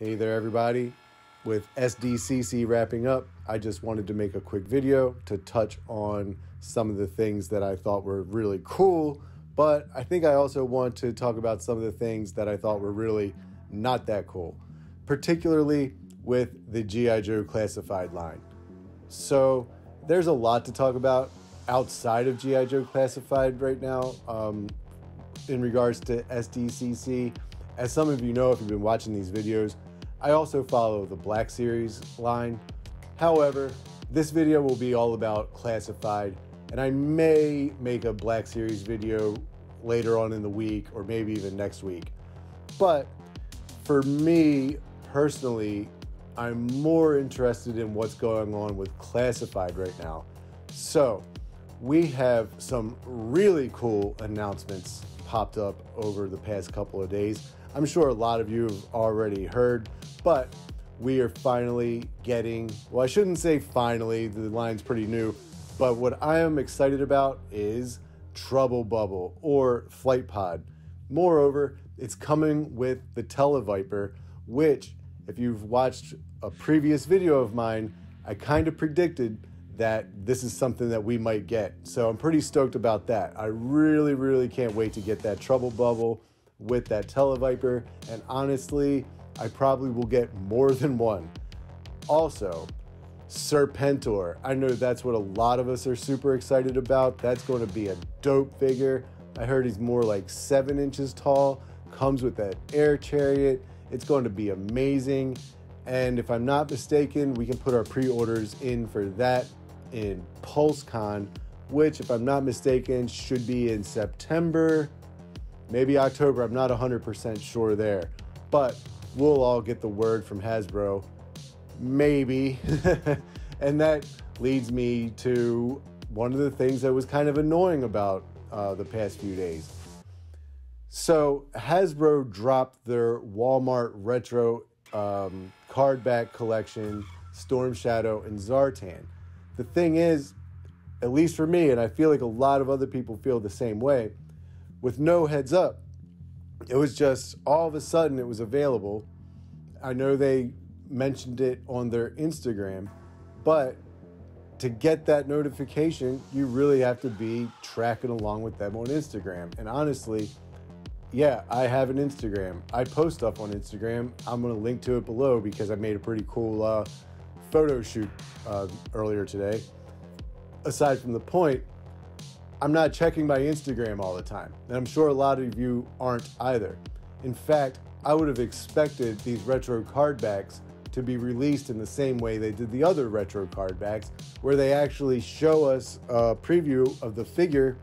Hey there, everybody. With SDCC wrapping up, I just wanted to make a quick video to touch on some of the things that I thought were really cool, but I think I also want to talk about some of the things that I thought were really not that cool, particularly with the G.I. Joe classified line. So there's a lot to talk about outside of G.I. Joe classified right now in regards to SDCC. As some of you know, if you've been watching these videos, I also follow the Black Series line. However, this video will be all about classified, and I may make a Black Series video later on in the week or maybe even next week. But for me personally, I'm more interested in what's going on with classified right now. So we have some really cool announcements popped up over the past couple of days. I'm sure a lot of you have already heard, but we are finally getting, well, I shouldn't say finally, the line's pretty new, but what I am excited about is Trouble Bubble or Flight Pod. Moreover, it's coming with the Televiper, which, if you've watched a previous video of mine, I kind of predicted that this is something that we might get. So I'm pretty stoked about that. I really can't wait to get that Trouble Bubble with that Televiper, and honestly, I probably will get more than one. Also, Serpentor. I know that's what a lot of us are super excited about. That's going to be a dope figure. I heard he's more like 7 inches tall, comes with that air chariot. It's going to be amazing. And if I'm not mistaken, we can put our pre-orders in for that in PulseCon, which, if I'm not mistaken, should be in September, maybe October. I'm not 100% sure there, but we'll all get the word from Hasbro, maybe. And that leads me to one of the things that was kind of annoying about the past few days. So Hasbro dropped their Walmart Retro card back collection, Storm Shadow and Zartan. The thing is, at least for me, and I feel like a lot of other people feel the same way, with no heads up, it was just all of a sudden it was available. I know they mentioned it on their Instagram, but to get that notification, you really have to be tracking along with them on Instagram. And honestly, yeah, I have an Instagram. I post stuff on Instagram. I'm going to link to it below because I made a pretty cool photo shoot earlier today. Aside from the point, I'm not checking my Instagram all the time, and I'm sure a lot of you aren't either. In fact, I would have expected these retro card backs to be released in the same way they did the other retro card backs, where they actually show us a preview of the figure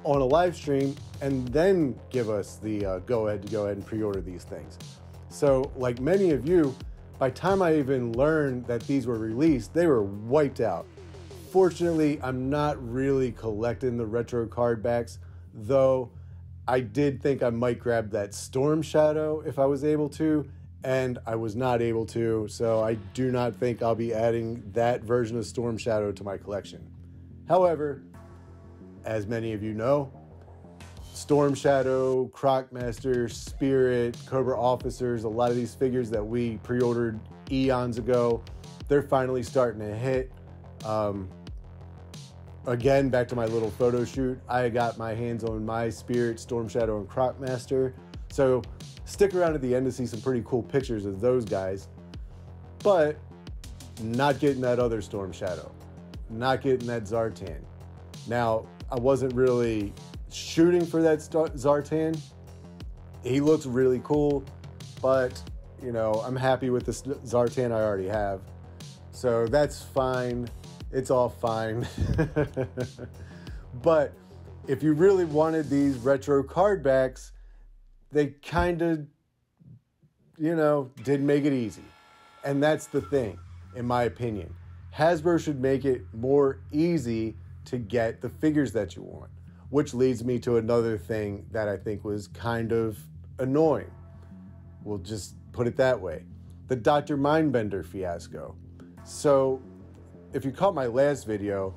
on a live stream and then give us the go ahead and pre-order these things. So, like many of you, by the time I even learned that these were released, they were wiped out. Fortunately, I'm not really collecting the retro card backs, though I did think I might grab that Storm Shadow if I was able to, and I was not able to, so I do not think I'll be adding that version of Storm Shadow to my collection. However, as many of you know, Storm Shadow, Croc Master, Spirit, Cobra Officers, a lot of these figures that we pre-ordered eons ago, they're finally starting to hit. Again, back to my little photo shoot, I got my hands on my Spirit, Storm Shadow, and Croc Master. So stick around at the end to see some pretty cool pictures of those guys. But not getting that other Storm Shadow. Not getting that Zartan. Now, I wasn't really shooting for that Zartan. He looks really cool, but, you know, I'm happy with the Zartan I already have. So that's fine. It's all fine. But if you really wanted these retro card backs, they kind of, you know, did make it easy. And that's the thing, in my opinion. Hasbro should make it more easy to get the figures that you want, which leads me to another thing that I think was kind of annoying. We'll just put it that way. The Dr. Mindbender fiasco. So, if you caught my last video,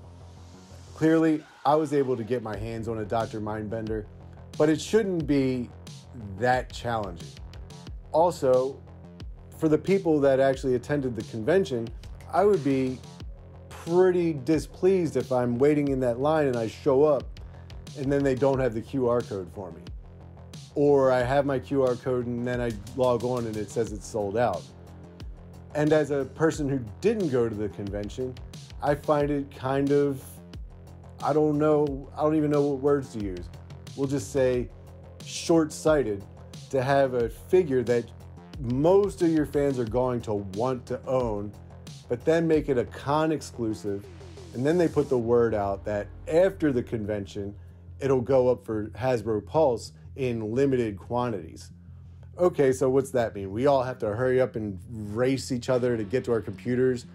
clearly I was able to get my hands on a Dr. Mindbender, but it shouldn't be that challenging. Also, for the people that actually attended the convention, I would be pretty displeased if I'm waiting in that line and I show up and then they don't have the QR code for me. Or I have my QR code and then I log on and it says it's sold out. And as a person who didn't go to the convention, I find it kind of, I don't even know what words to use. We'll just say short-sighted to have a figure that most of your fans are going to want to own, but then make it a con exclusive, and then they put the word out that after the convention, it'll go up for Hasbro Pulse in limited quantities. Okay, so what's that mean? We all have to hurry up and race each other to get to our computers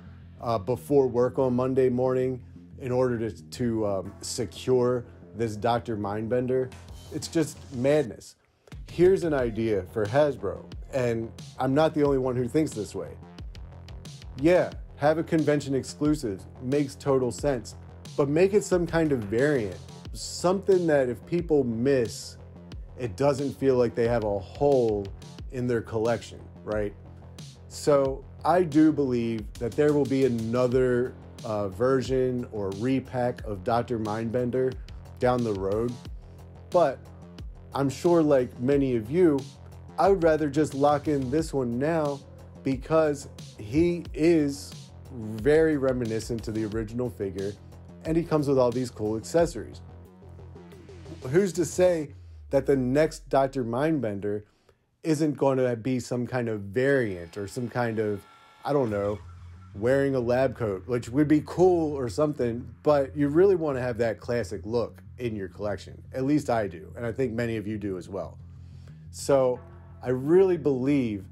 before work on Monday morning in order to secure this Dr. Mindbender? It's just madness. Here's an idea for Hasbro, and I'm not the only one who thinks this way. Yeah, have a convention exclusive, makes total sense, but make it some kind of variant, something that if people miss, it doesn't feel like they have a hole in their collection, right? So I do believe that there will be another version or repack of Dr. Mindbender down the road, but I'm sure like many of you, I would rather just lock in this one now because he is very reminiscent to the original figure and he comes with all these cool accessories. Who's to say that the next Dr. Mindbender isn't going to be some kind of variant or some kind of, I don't know, wearing a lab coat, which would be cool or something, but you really want to have that classic look in your collection. At least I do, and I think many of you do as well. So I really believe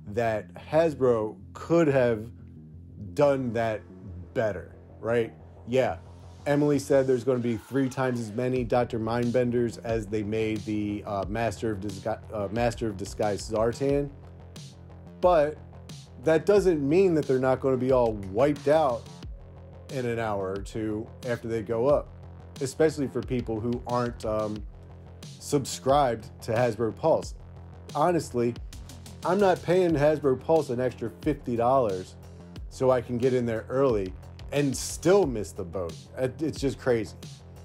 that Hasbro could have done that better, right? Yeah, Emily said there's going to be 3 times as many Dr. Mindbenders as they made the Master of Disguise Zartan, but that doesn't mean that they're not going to be all wiped out in an hour or two after they go up, especially for people who aren't subscribed to Hasbro Pulse. Honestly, I'm not paying Hasbro Pulse an extra $50 so I can get in there early and still miss the boat. It's just crazy.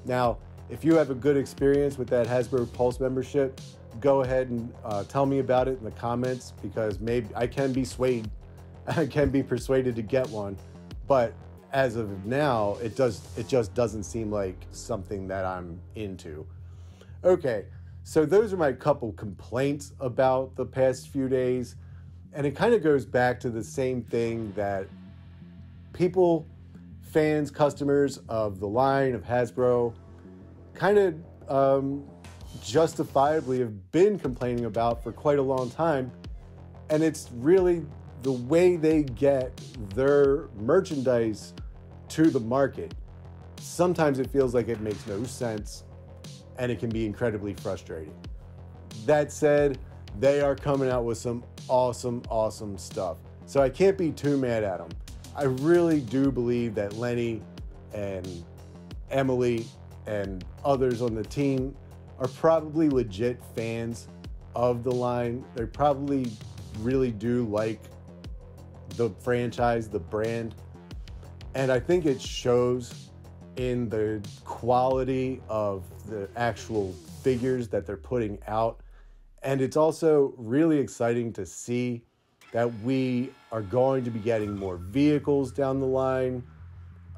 Now, if you have a good experience with that Hasbro Pulse membership, go ahead and tell me about it in the comments, because maybe I can be swayed. I can be persuaded to get one, but as of now, it just doesn't seem like something that I'm into. Okay, so those are my couple complaints about the past few days, and it kind of goes back to the same thing that people, fans, customers of the line of Hasbro kind of justifiably have been complaining about for quite a long time, and it's really the way they get their merchandise to the market. Sometimes it feels like it makes no sense, and it can be incredibly frustrating. That said, they are coming out with some awesome stuff, so I can't be too mad at them. I really do believe that Lenny and Emily and others on the team are probably legit fans of the line. They probably really do like the franchise, the brand, and I think it shows in the quality of the actual figures that they're putting out. And it's also really exciting to see that we are going to be getting more vehicles down the line.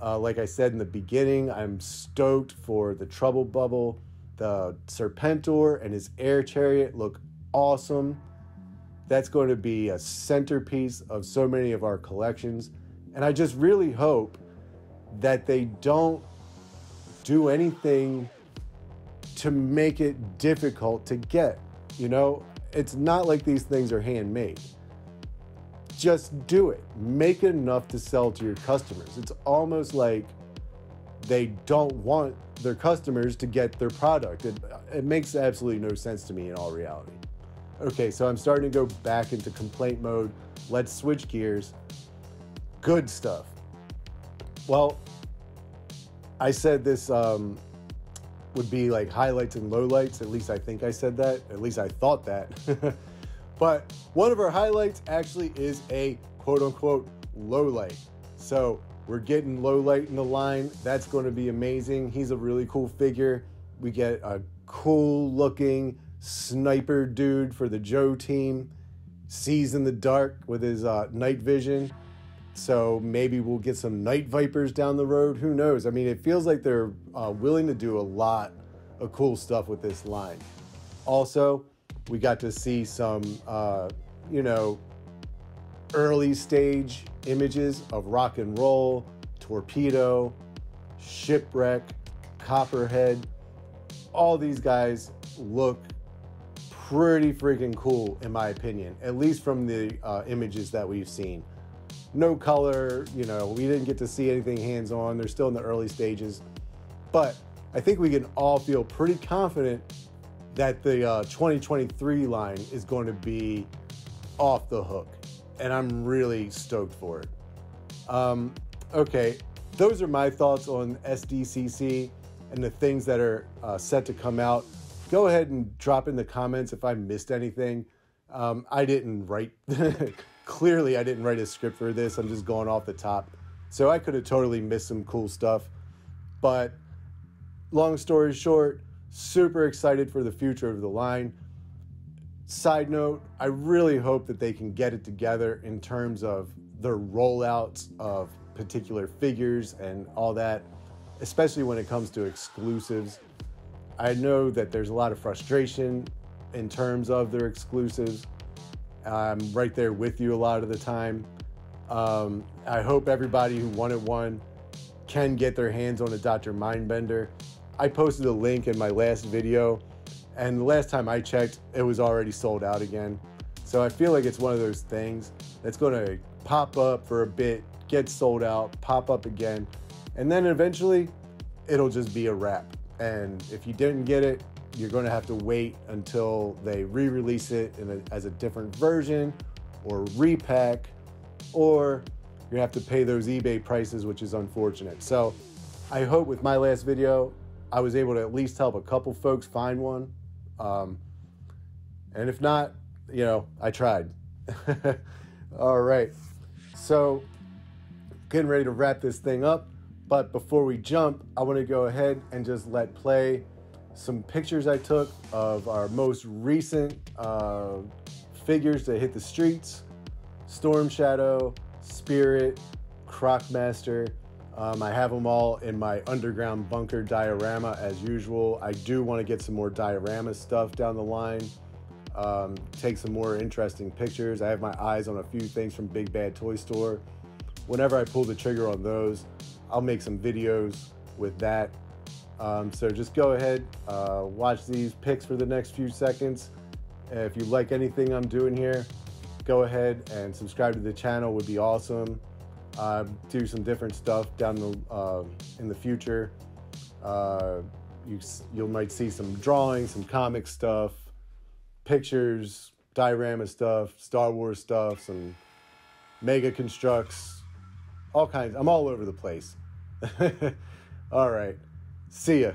Like I said in the beginning, I'm stoked for the Trouble Bubble. The Serpentor and his air chariot look awesome. That's going to be a centerpiece of so many of our collections. And I just really hope that they don't do anything to make it difficult to get. You know, it's not like these things are handmade. Just do it. Make enough to sell to your customers. It's almost like they don't want their customers to get their product. It makes absolutely no sense to me in all reality. Okay, so I'm starting to go back into complaint mode. Let's switch gears. Good stuff. Well, I said this would be like highlights and lowlights. At least I think I said that. At least I thought that. But one of our highlights actually is a quote-unquote low light. So we're getting Lowlight in the line. That's going to be amazing. He's a really cool figure. We get a cool-looking sniper dude for the Joe team. Sees in the dark with his night vision. So maybe we'll get some Night Vipers down the road. Who knows? I mean, it feels like they're willing to do a lot of cool stuff with this line. Also, we got to see some, early stage images of Rock and Roll, Torpedo, Shipwreck, Copperhead. All these guys look pretty freaking cool, in my opinion, at least from the images that we've seen. No color, we didn't get to see anything hands-on. They're still in the early stages. But I think we can all feel pretty confident that the 2023 line is going to be off the hook. And I'm really stoked for it. Okay, those are my thoughts on SDCC and the things that are set to come out. Go ahead and drop in the comments if I missed anything. I didn't write... Clearly, I didn't write a script for this. I'm just going off the top. So I could have totally missed some cool stuff. But long story short, super excited for the future of the line. Side note, I really hope that they can get it together in terms of their rollouts of particular figures and all that, especially when it comes to exclusives. I know that there's a lot of frustration in terms of their exclusives. I'm right there with you a lot of the time. I hope everybody who wanted one can get their hands on a Dr. Mindbender. I posted a link in my last video, and the last time I checked, it was already sold out again. So I feel like it's one of those things that's going to pop up for a bit, get sold out, pop up again, and then eventually it'll just be a wrap. And if you didn't get it, you're going to have to wait until they re-release it as a different version or repack, or you have to pay those eBay prices, which is unfortunate. So I hope with my last video, I was able to at least help a couple folks find one. And if not, I tried. All right. So getting ready to wrap this thing up. But before we jump, I want to go ahead and just let play some pictures I took of our most recent figures that hit the streets. Storm Shadow, Spirit, Croc Master. I have them all in my underground bunker diorama as usual. I do want to get some more diorama stuff down the line. Take some more interesting pictures. I have my eyes on a few things from Big Bad Toy Store. Whenever I pull the trigger on those, I'll make some videos with that. So just go ahead, watch these pics for the next few seconds. If you like anything I'm doing here, go ahead and subscribe to the channel, would be awesome. Do some different stuff down in the future. You might see some drawings, some comic stuff, pictures, diorama stuff, Star Wars stuff, some mega constructs, all kinds. I'm all over the place. All right. See ya.